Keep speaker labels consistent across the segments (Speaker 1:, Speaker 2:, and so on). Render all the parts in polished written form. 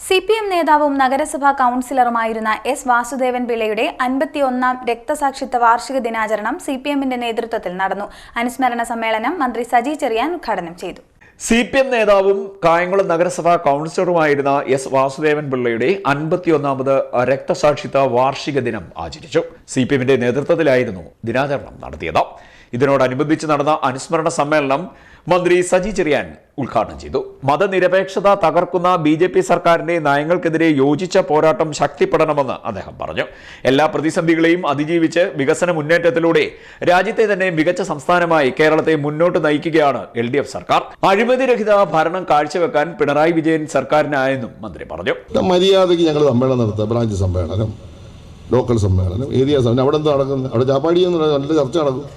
Speaker 1: CPM നേതാവും നഗരസഭാ കൗൺസിലറുമായിരുന്ന S Vasudevan പിള്ളയുടെ 51ാം രക്തസാക്ഷിത്വ വാർഷിക ദിനാചരണം CPMന്റെ നേതൃത്വത്തിൽ നടന്നു. അനുസ്മരണ സമ്മേളനം മന്ത്രി സജി ചെറിയാൻ ഉദ്ഘാടനം ചെയ്തു.
Speaker 2: CPM നേതാവും കായംകുളം നഗരസഭാ കൗൺസിലറുമായിരുന്ന എസ് വാസുദേവൻ പിള്ളയുടെ 51ാമത് രക്തസാക്ഷിത്വ വാർഷിക ദിനം ആചരിച്ചു. CPMന്റെ നേതൃത്വത്തിലായിരുന്നു ദിനാചരണം നടത്തിയത്. ഇതിനോടനുബന്ധിച്ച് നടന്ന അനുസ്മരണ സമ്മേളനം മന്ത്രി സജി ചെറിയാൻ ഉദ്ഘാടനം ചെയ്തു. മതനിരപേക്ഷത തകർക്കുന്ന BJP സർക്കാരിന്റെ നയങ്ങൾക്കെതിരെ യോജിച്ച പോരാട്ടം ശക്തിപ്പെടണമെന്ന് അദ്ദേഹം പറഞ്ഞു. എല്ലാ പ്രതിസന്ധികളെയും അതിജീവിച്ച് വികസന മുന്നേറ്റത്തിലൂടെ രാജ്യത്തെ തന്നെ മികച്ച സംസ്ഥാനമായി കേരളത്തെ മുന്നോട്ട് നയിക്കുകയാണ് LDF സർക്കാർ. അഴിമതിരഹിത ഭരണം കാഴ്ചവെക്കാൻ പിണറായി വിജയൻ സർക്കാരിനായെന്നും മന്ത്രി പറഞ്ഞു.
Speaker 3: മര്യാദയ്ക്ക് ഞങ്ങൾ സമ്മേളനം നടത്തുക, ബ്രാഞ്ച് സമ്മേളനം, ലോക്കൽ സമ്മേളനം, ഏരിയ സമ്മേളനം. അവിടെ എന്താ നടക്കുന്നത്? അവിടെ ചാപ്പാടി എന്ന് പറഞ്ഞാൽ നല്ല ചർച്ച നടക്കും,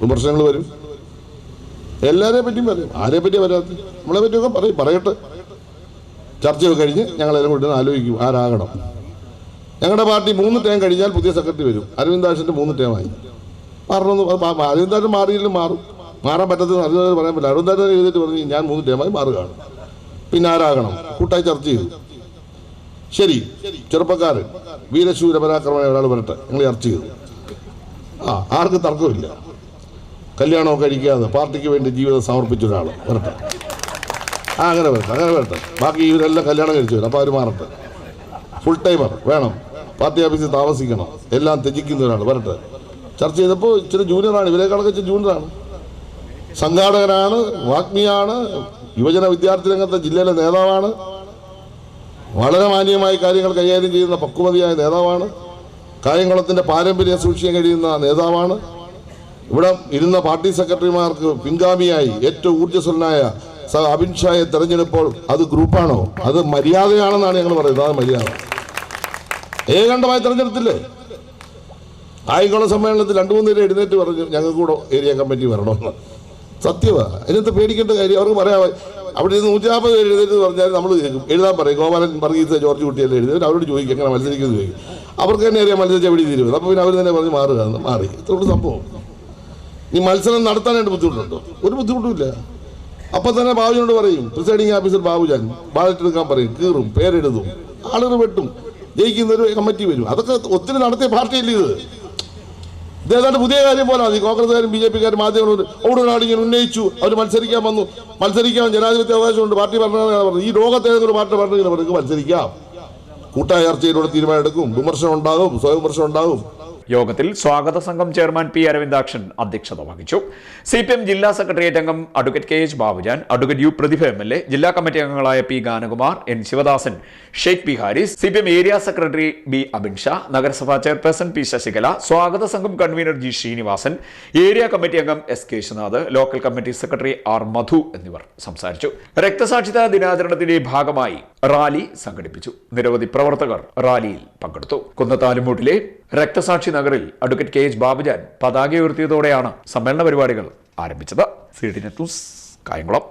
Speaker 3: വിമർശനങ്ങൾ വരും, എല്ലാവരെയും പറ്റിയും പറയും. ആരെ പറ്റി വരാത്ത നമ്മളെ പറ്റിയൊക്കെ പറയട്ടെ. ചർച്ചയൊക്കെ കഴിഞ്ഞ് ഞങ്ങളെല്ലാം കൂടി ആലോചിക്കും ആരാകണം. ഞങ്ങളുടെ പാർട്ടി 3 ടേം കഴിഞ്ഞാൽ പുതിയ സെക്രട്ടറി വരും. അരവിന്ദാക്ഷൻ്റെ 3 ടേമായി മാറണമെന്ന്. അരവിന്ദാക്ഷൻ മാറിയില്ലെങ്കിൽ മാറാൻ പറ്റത്തില്ല. അരവിന്ദാക്ഷൻ പറയാൻ പറ്റില്ല. അരവിന്ദാക്ഷൻ എഴുതിയിട്ട് പറഞ്ഞു ഞാൻ 3 ടേമായി മാറുകയാണ്. പിന്നെ ആരാകണം കൂട്ടായി ചർച്ച ചെയ്തു. ശരി, ചെറുപ്പക്കാരൻ വീരശൂര പരാക്രമമായ ഒരാൾ വരട്ടെ, ഞങ്ങൾ ചർച്ച ചെയ്തു. ആർക്കും തർക്കമില്ല. കല്യാണമൊക്കെ കഴിക്കാതെ പാർട്ടിക്ക് വേണ്ടി ജീവിതം സമർപ്പിച്ച ഒരാൾ വരട്ടെ. അങ്ങനെ വരട്ടെ. ബാക്കി ഇവരെല്ലാം കല്യാണം കഴിച്ചു വരും. അപ്പോൾ അവർ മാറട്ടെ. ഫുൾ ടൈമർ വേണം, പാർട്ടി ഓഫീസിൽ താമസിക്കണം, എല്ലാം ത്യജിക്കുന്ന ഒരാൾ വരട്ടെ. ചർച്ച ചെയ്തപ്പോൾ ഇച്ചിരി ജൂനിയറാണ്, ഇവരെക്കാളൊക്കെ ഇച്ചിരി ജൂനിയറാണ്. സംഘാടകനാണ്, വാഗ്മിയാണ്, യുവജന വിദ്യാർത്ഥി രംഗത്തെ ജില്ലയിലെ നേതാവാണ്, വളരെ മാന്യമായി കാര്യങ്ങൾ കൈകാര്യം ചെയ്യുന്ന പക്വതയായ നേതാവാണ്, കായംകുളത്തിൻ്റെ പാരമ്പര്യം സൂക്ഷിക്കാൻ കഴിയുന്ന നേതാവാണ്. ഇവിടെ ഇരുന്ന പാർട്ടി സെക്രട്ടറിമാർക്ക് പിൻഗാമിയായി ഏറ്റവും ഊർജ്ജസ്വലനായ അമിത് ഷായെ തെരഞ്ഞെടുപ്പോൾ അത് ഗ്രൂപ്പാണോ? അത് മര്യാദയാണെന്നാണ് ഞങ്ങൾ പറയുന്നത്. അത് മര്യാദ. ഏകണ്ഠമായി തെരഞ്ഞെടുത്തില്ലേ? കായംകുളം സമ്മേളനത്തിൽ 2-3 പേര് എഴുന്നേറ്റ് പറഞ്ഞു ഞങ്ങൾക്ക് കൂടെ ഏരിയ കമ്മിറ്റി വരണമെന്ന്. സത്യമാണ്. അതിനകത്ത് പേടിക്കേണ്ട കാര്യം അവർക്ക് പറയാം. അവിടെ നിന്ന് 150 പേര് എഴുന്നേറ്റ് പറഞ്ഞാൽ നമ്മൾ എഴുതാൻ പറയും. ഗോപാലൻ വർഗീസ് ജോർജ് കുട്ടിയെല്ലാം എഴുതി അവരോട് ചോദിക്കും എങ്ങനെ മത്സരിക്കുന്നത് ചോദിക്കും. അവർക്ക് തന്നെ അറിയാം മത്സരിച്ച എവിടെ തീരുവത്. അപ്പോൾ പിന്നെ അവർ തന്നെ പറഞ്ഞ് മാറി. ഇത്രയുള്ള സംഭവം. ഈ മത്സരം നടത്താനായിട്ട് ബുദ്ധിമുട്ടുണ്ടോ? ഒരു ബുദ്ധിമുട്ടുമില്ല. അപ്പം തന്നെ ബാബുജനോട് പറയും, പ്രിസൈഡിങ് ഓഫീസർ ബാബുജാൻ ബാലറ്റ് എടുക്കാൻ പറയും, കീറും, പേരെഴുതും, ആളുകൾ വെട്ടും, ജയിക്കുന്നൊരു കമ്മിറ്റി വരും. അതൊക്കെ ഒത്തിരി നടത്തിയ പാർട്ടിയല്ലേ ഇത്. ഇതേതാണ്ട് പുതിയ കാര്യം പോലെ മതി. കോൺഗ്രസ്സുകാരും BJP-ക്കാരും മാധ്യമങ്ങളോട് ഓടുനാട് ഇങ്ങനെ ഉന്നയിച്ചു, അവർ മത്സരിക്കാൻ വന്നു. മത്സരിക്കാൻ ജനാധിപത്യ അവകാശമുണ്ട്. പാർട്ടി പറഞ്ഞു ഈ ലോകത്തെ ഏതെങ്കിലും പാർട്ടി പറഞ്ഞു അവർക്ക് മത്സരിക്കാം. കൂട്ടായ ചർച്ചയിലൂടെ തീരുമാനം എടുക്കും. വിമർശനം ഉണ്ടാകും, സ്വയം വിമർശനം ഉണ്ടാകും.
Speaker 2: യോഗത്തിൽ സ്വാഗത സംഘം ചെയർമാൻ P. അരവിന്ദാക്ഷൻ അധ്യക്ഷത വഹിച്ചു. CPM ജില്ലാ സെക്രട്ടേറിയറ്റ് അംഗം advocate KH Babujan, advocate U. Prathibha MLA, ജില്ലാ കമ്മിറ്റി അംഗങ്ങളായ P. Ganakumar, N. Sivadasan, Sheikh P. Haris, CPM area secretary B. Abin Sha, നഗരസഭാ ചെയർപേഴ്സൺ P. ശശികല, സ്വാഗത സംഘം convener G. Sreenivasan, area committee അംഗം S. Keshanath, local committee secretary R. Madhu എന്നിവർ സംസാരിച്ചു. രക്തസാക്ഷിത്വ ദിനാചരണത്തിന്റെ ഭാഗമായി റാലി സംഘടിപ്പിച്ചു. നിരവധി പ്രവർത്തകർ റാലിയിൽ പങ്കെടുത്തു. കുന്നത്താലുമൂട്ടിലെ രക്തസാക്ഷി നഗറിൽ അഡ്വക്കേറ്റ് KH ബാബുജാൻ പതാക ഉയർത്തിയതോടെയാണ് സമ്മേളന പരിപാടികൾ ആരംഭിച്ചത്. CDNet news, Kayamkulam.